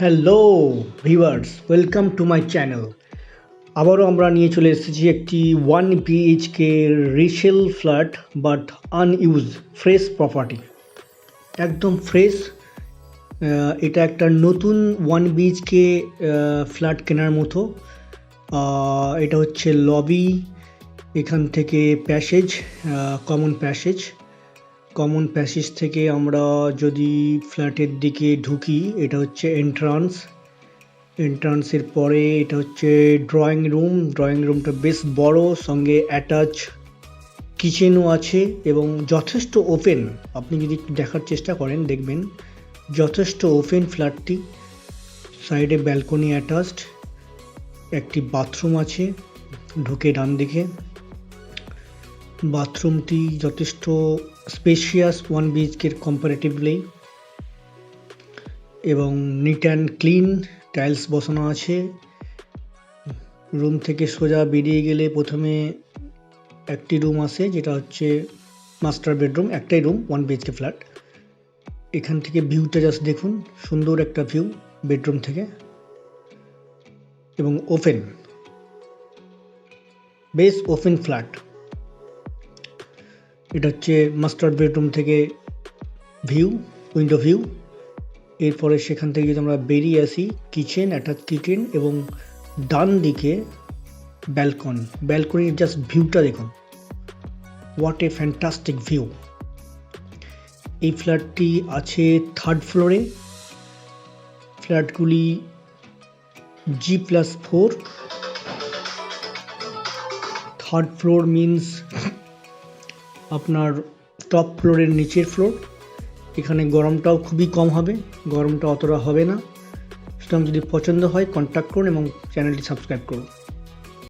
Hello viewers, welcome to my channel. আবারও আমরা নিয়ে চলে এসেছি একটি 1 BHK resale flat but unused fresh property, একদম ফ্রেশ। এটা একটা নতুন 1 BHK ফ্ল্যাট কেনার মতো। এটা হচ্ছে লবি, এখান থেকে প্যাসেজ, কমন প্যাসেজ থেকে আমরা যদি ফ্ল্যাটের দিকে ঢুকি, এটা হচ্ছে এন্ট্রান্সের পরে এটা হচ্ছে ড্রয়িং রুমটা বেশ বড়, সঙ্গে অ্যাটাচ কিচেনও আছে এবং যথেষ্ট ওপেন। আপনি যদি একটু দেখার চেষ্টা করেন দেখবেন যথেষ্ট ওপেন ফ্ল্যাটটি। সাইডে ব্যালকনি অ্যাটাচড, একটি বাথরুম আছে ঢুকে ডান দিকে। বাথরুমটি যথেষ্ট স্পেশিয়াস 1 BHK কম্পারেটিভলি এবং নিট অ্যান্ড ক্লিন, টাইলস বসানো আছে। রুম থেকে সোজা বেরিয়ে গেলে প্রথমে একটি রুম আছে, যেটা হচ্ছে মাস্টার বেডরুম। একটাই রুম, 1 BHK ফ্ল্যাট। এখান থেকে ভিউটা জাস্ট দেখুন, সুন্দর একটা ভিউ বেডরুম থেকে এবং ওপেন, বেশ ওপেন ফ্ল্যাট। এটা হচ্ছে মাস্টার বেডরুম থেকে উইন্ডো ভিউ। এরপরে সেখান থেকে যদি আমরা বেরিয়ে আসি, অ্যাটাচ কিচেন এবং ডান দিকে ব্যালকনির জাস্ট ভিউটা দেখুন, হোয়াট এ ফ্যান্টাস্টিক ভিউ। এই ফ্ল্যাটটি আছে 3rd ফ্লোরে। ফ্ল্যাটগুলি G+4। 3rd ফ্লোর মিনস আপনার টপ ফ্লোরের নিচের ফ্লোর। এখানে গরমটাও খুবই কম হবে, গরমটা অতটা হবে না। সুতরাং যদি পছন্দ হয় কন্ট্যাক্ট করুন এবং চ্যানেলটি সাবস্ক্রাইব করুন।